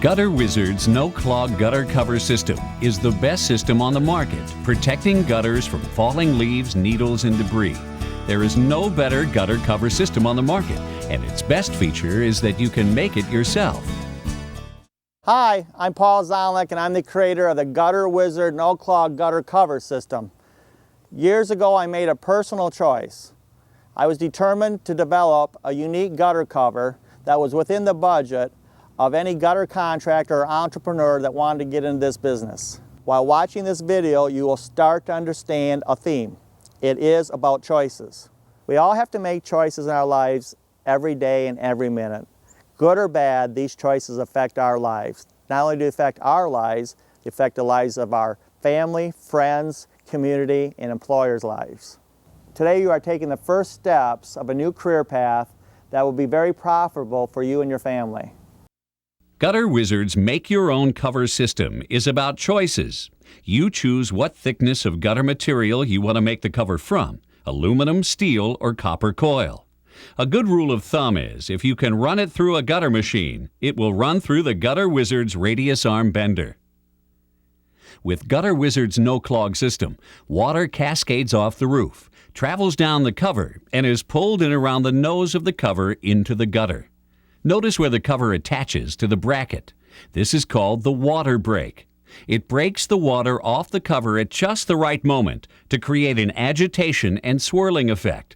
Gutter Wizard's no-clog gutter cover system is the best system on the market, protecting gutters from falling leaves, needles, and debris. There is no better gutter cover system on the market, and its best feature is that you can make it yourself. Hi, I'm Paul Zolnick, and I'm the creator of the Gutter Wizard no-clog gutter cover system. Years ago, I made a personal choice. I was determined to develop a unique gutter cover that was within the budget of any gutter contractor or entrepreneur that wanted to get into this business. While watching this video, you will start to understand a theme. It is about choices. We all have to make choices in our lives every day and every minute. Good or bad, these choices affect our lives. Not only do they affect our lives, they affect the lives of our family, friends, community, and employers' lives. Today you are taking the first steps of a new career path that will be very profitable for you and your family. Gutter Wizard's Make Your Own Cover System is about choices. You choose what thickness of gutter material you want to make the cover from, aluminum, steel, or copper coil. A good rule of thumb is if you can run it through a gutter machine, it will run through the Gutter Wizard's radius arm bender. With Gutter Wizard's no-clog system, water cascades off the roof, travels down the cover, and is pulled in around the nose of the cover into the gutter. Notice where the cover attaches to the bracket. This is called the water break. It breaks the water off the cover at just the right moment to create an agitation and swirling effect.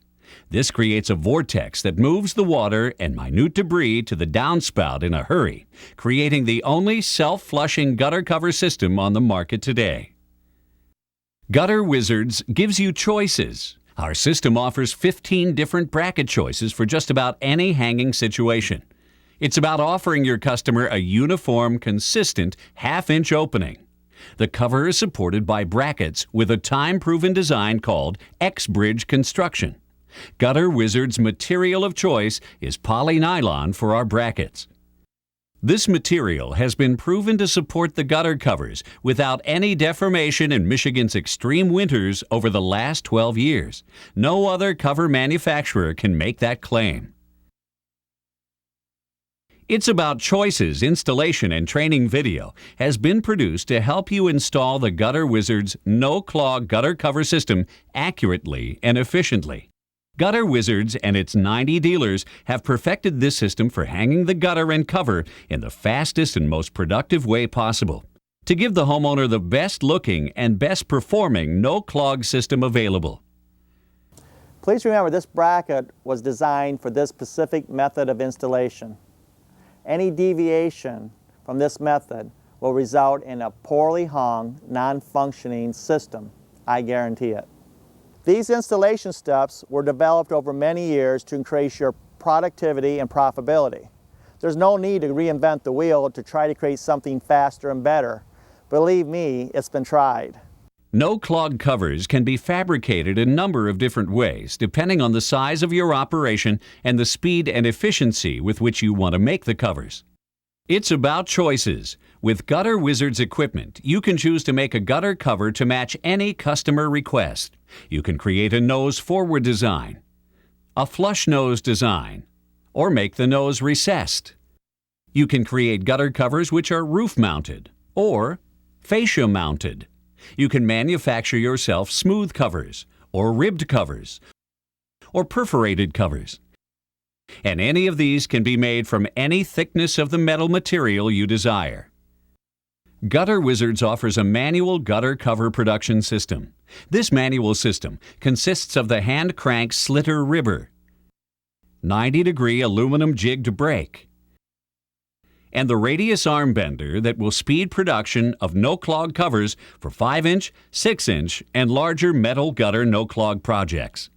This creates a vortex that moves the water and minute debris to the downspout in a hurry, creating the only self-flushing gutter cover system on the market today. Gutter Wizards gives you choices. Our system offers 15 different bracket choices for just about any hanging situation. It's about offering your customer a uniform, consistent half-inch opening. The cover is supported by brackets with a time-proven design called X-Bridge construction. Gutter Wizard's material of choice is polynylon for our brackets. This material has been proven to support the gutter covers without any deformation in Michigan's extreme winters over the last 12 years. No other cover manufacturer can make that claim. It's About Choices installation and training video has been produced to help you install the Gutter Wizard's no-clog gutter cover system accurately and efficiently. Gutter Wizards and its 90 dealers have perfected this system for hanging the gutter and cover in the fastest and most productive way possible, to give the homeowner the best looking and best performing no-clog system available. Please remember this bracket was designed for this specific method of installation. Any deviation from this method will result in a poorly hung, non-functioning system. I guarantee it. These installation steps were developed over many years to increase your productivity and profitability. There's no need to reinvent the wheel to try to create something faster and better. Believe me, it's been tried. No-clog covers can be fabricated a number of different ways depending on the size of your operation and the speed and efficiency with which you want to make the covers. It's about choices. With Gutter Wizard's equipment, you can choose to make a gutter cover to match any customer request. You can create a nose forward design, a flush nose design, or make the nose recessed. You can create gutter covers which are roof mounted or fascia mounted. You can manufacture yourself smooth covers or ribbed covers or perforated covers. And any of these can be made from any thickness of the metal material you desire. Gutter Wizards offers a manual gutter cover production system. This manual system consists of the hand crank slitter ribber, 90-degree aluminum jigged brake, and the radius arm bender that will speed production of no-clog covers for 5-inch, 6-inch, and larger metal gutter no-clog projects.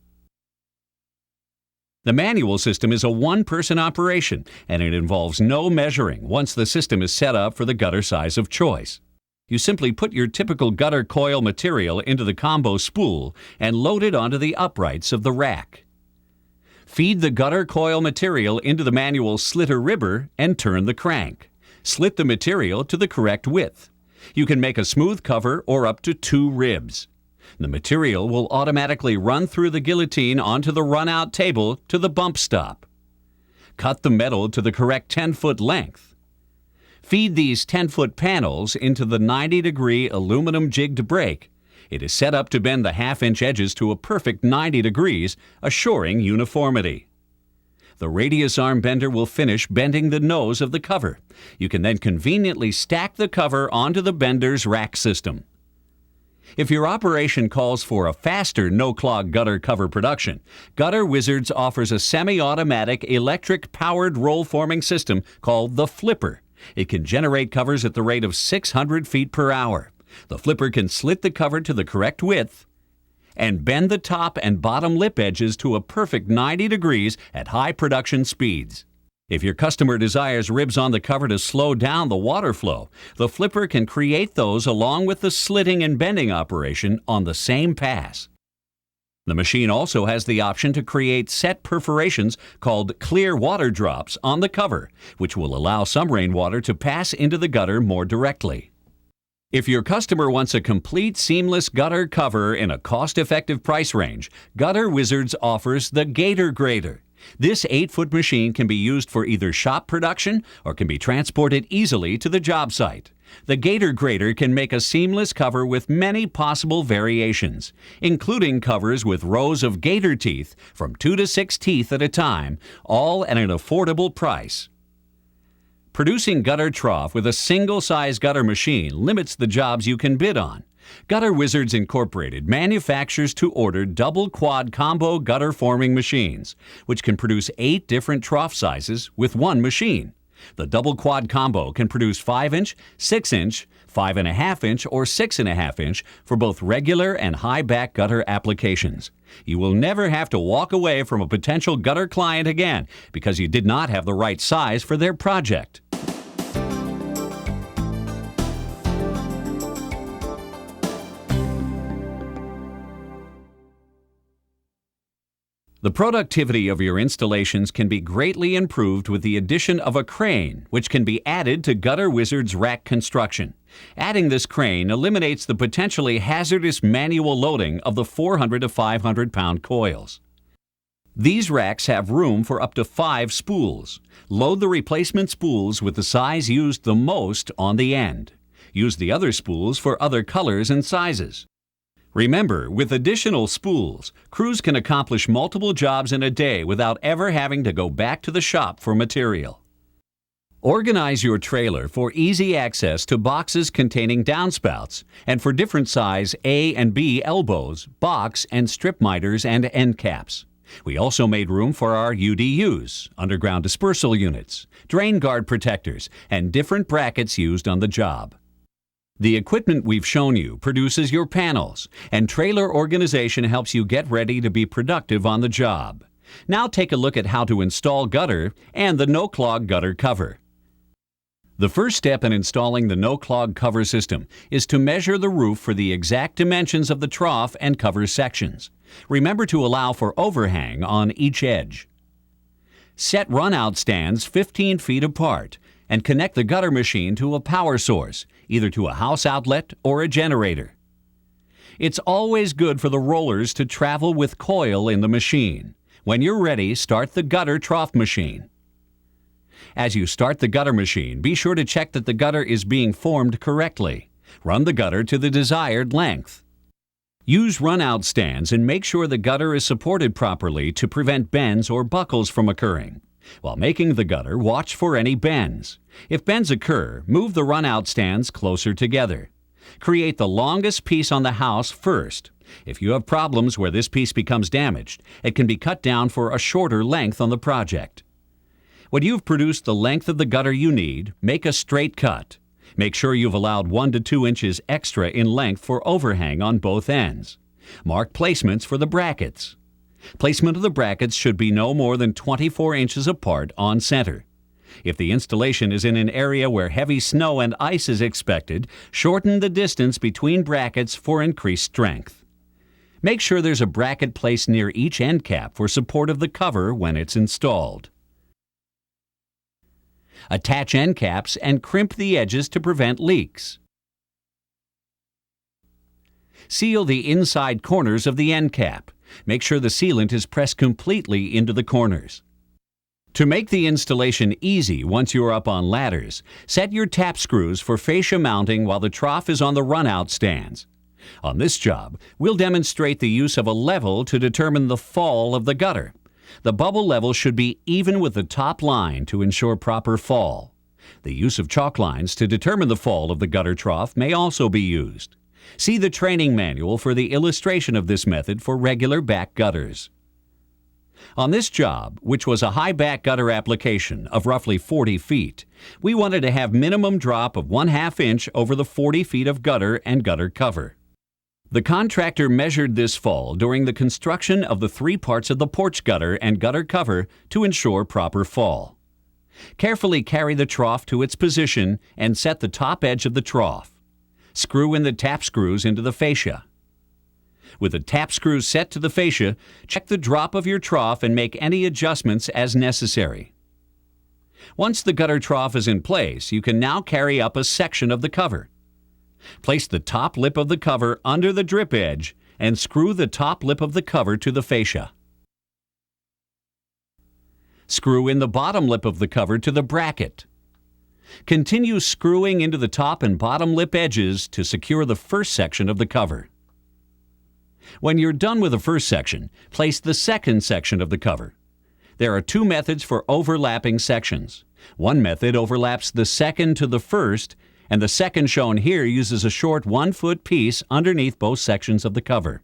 The manual system is a one-person operation, and it involves no measuring once the system is set up for the gutter size of choice. You simply put your typical gutter coil material into the combo spool and load it onto the uprights of the rack. Feed the gutter coil material into the manual slitter ribber and turn the crank. Slit the material to the correct width. You can make a smooth cover or up to 2 ribs. The material will automatically run through the guillotine onto the run-out table to the bump stop. Cut the metal to the correct 10-foot length. Feed these 10-foot panels into the 90-degree aluminum jigged brake. It is set up to bend the half-inch edges to a perfect 90 degrees, assuring uniformity. The radius arm bender will finish bending the nose of the cover. You can then conveniently stack the cover onto the bender's rack system. If your operation calls for a faster no-clog gutter cover production, Gutter Wizards offers a semi-automatic electric-powered roll-forming system called the Flipper. It can generate covers at the rate of 600 feet per hour. The flipper can slit the cover to the correct width and bend the top and bottom lip edges to a perfect 90 degrees at high production speeds. If your customer desires ribs on the cover to slow down the water flow, the flipper can create those along with the slitting and bending operation on the same pass. The machine also has the option to create set perforations called clear water drops on the cover, which will allow some rainwater to pass into the gutter more directly. If your customer wants a complete seamless gutter cover in a cost-effective price range, Gutter Wizards offers the Gator Grader. This 8-foot machine can be used for either shop production or can be transported easily to the job site. The Gator Grader can make a seamless cover with many possible variations, including covers with rows of gator teeth from 2 to 6 teeth at a time, all at an affordable price. Producing gutter trough with a single-size gutter machine limits the jobs you can bid on. Gutter Wizards Incorporated manufactures to order double quad combo gutter forming machines, which can produce 8 different trough sizes with one machine. The double quad combo can produce 5-inch, 6-inch, 5.5-inch, or 6.5-inch for both regular and high back gutter applications. You will never have to walk away from a potential gutter client again because you did not have the right size for their project. The productivity of your installations can be greatly improved with the addition of a crane, which can be added to Gutter Wizards rack construction. Adding this crane eliminates the potentially hazardous manual loading of the 400 to 500 pound coils. These racks have room for up to 5 spools. Load the replacement spools with the size used the most on the end. Use the other spools for other colors and sizes. Remember, with additional spools, crews can accomplish multiple jobs in a day without ever having to go back to the shop for material. Organize your trailer for easy access to boxes containing downspouts and for different size A and B elbows, box and strip miters and end caps. We also made room for our UDUs, underground dispersal units, drain guard protectors, and different brackets used on the job. The equipment we've shown you produces your panels, and trailer organization helps you get ready to be productive on the job. Now take a look at how to install gutter and the no-clog gutter cover. The first step in installing the no-clog cover system is to measure the roof for the exact dimensions of the trough and cover sections. Remember to allow for overhang on each edge. Set run-out stands 15 feet apart and connect the gutter machine to a power source, either to a house outlet or a generator. It's always good for the rollers to travel with coil in the machine. When you're ready, start the gutter trough machine. As you start the gutter machine, be sure to check that the gutter is being formed correctly. Run the gutter to the desired length. Use run-out stands and make sure the gutter is supported properly to prevent bends or buckles from occurring. While making the gutter, watch for any bends. If bends occur, move the run-out stands closer together. Create the longest piece on the house first. If you have problems where this piece becomes damaged, it can be cut down for a shorter length on the project. When you've produced the length of the gutter you need, make a straight cut. Make sure you've allowed 1 to 2 inches extra in length for overhang on both ends. Mark placements for the brackets. Placement of the brackets should be no more than 24 inches apart on center. If the installation is in an area where heavy snow and ice is expected, shorten the distance between brackets for increased strength. Make sure there's a bracket placed near each end cap for support of the cover when it's installed. Attach end caps and crimp the edges to prevent leaks. Seal the inside corners of the end cap. Make sure the sealant is pressed completely into the corners. To make the installation easy once you are up on ladders, set your tap screws for fascia mounting while the trough is on the run-out stands. On this job, we'll demonstrate the use of a level to determine the fall of the gutter. The bubble level should be even with the top line to ensure proper fall. The use of chalk lines to determine the fall of the gutter trough may also be used. See the training manual for the illustration of this method for regular back gutters. On this job, which was a high back gutter application of roughly 40 feet, we wanted to have minimum drop of 1/2 inch over the 40 feet of gutter and gutter cover. The contractor measured this fall during the construction of the 3 parts of the porch gutter and gutter cover to ensure proper fall. Carefully carry the trough to its position and set the top edge of the trough. Screw in the tap screws into the fascia. With the tap screws set to the fascia, check the drop of your trough and make any adjustments as necessary. Once the gutter trough is in place, you can now carry up a section of the cover. Place the top lip of the cover under the drip edge and screw the top lip of the cover to the fascia. Screw in the bottom lip of the cover to the bracket. Continue screwing into the top and bottom lip edges to secure the first section of the cover. When you're done with the first section, place the second section of the cover. There are 2 methods for overlapping sections. One method overlaps the second to the first, and the second shown here uses a short 1-foot piece underneath both sections of the cover.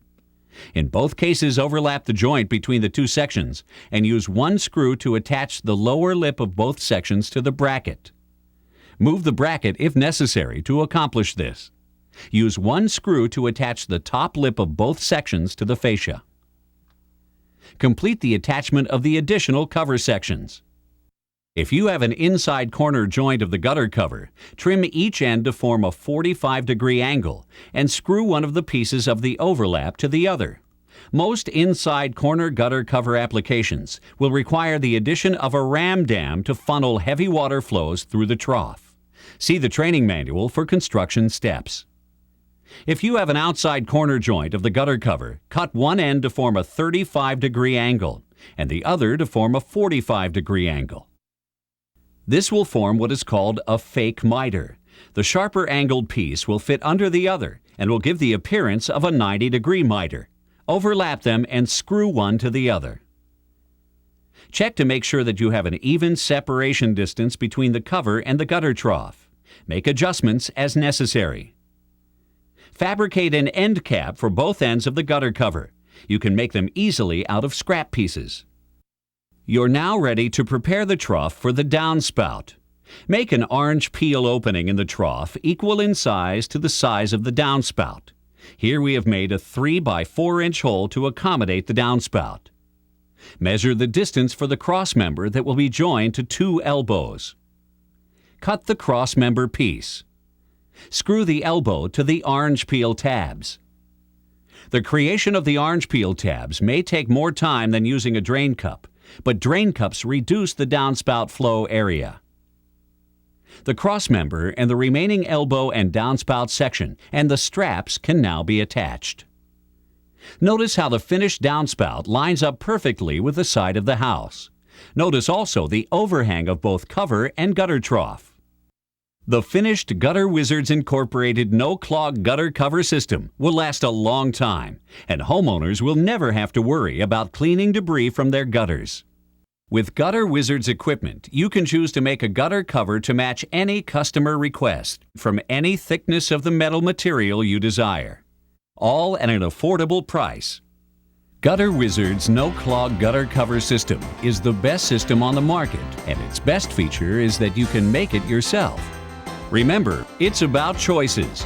In both cases, overlap the joint between the 2 sections and use 1 screw to attach the lower lip of both sections to the bracket. Move the bracket if necessary to accomplish this. Use 1 screw to attach the top lip of both sections to the fascia. Complete the attachment of the additional cover sections. If you have an inside corner joint of the gutter cover, trim each end to form a 45-degree angle and screw one of the pieces of the overlap to the other. Most inside corner gutter cover applications will require the addition of a ram dam to funnel heavy water flows through the trough. See the training manual for construction steps. If you have an outside corner joint of the gutter cover, cut one end to form a 35-degree angle and the other to form a 45-degree angle. This will form what is called a fake miter. The sharper angled piece will fit under the other and will give the appearance of a 90-degree miter. Overlap them and screw one to the other. Check to make sure that you have an even separation distance between the cover and the gutter trough. Make adjustments as necessary. Fabricate an end cap for both ends of the gutter cover. You can make them easily out of scrap pieces. You're now ready to prepare the trough for the downspout. Make an orange peel opening in the trough equal in size to the size of the downspout. Here we have made a 3 by 4 inch hole to accommodate the downspout. Measure the distance for the cross member that will be joined to 2 elbows. Cut the cross member piece. Screw the elbow to the orange peel tabs. The creation of the orange peel tabs may take more time than using a drain cup, but drain cups reduce the downspout flow area. The cross member and the remaining elbow and downspout section and the straps can now be attached. Notice how the finished downspout lines up perfectly with the side of the house. Notice also the overhang of both cover and gutter trough. The finished Gutter Wizards Incorporated no-clog gutter cover system will last a long time, and homeowners will never have to worry about cleaning debris from their gutters. With Gutter Wizards equipment, you can choose to make a gutter cover to match any customer request from any thickness of the metal material you desire, all at an affordable price. Gutter Wizards no-clog gutter cover system is the best system on the market, and its best feature is that you can make it yourself. Remember, it's about choices.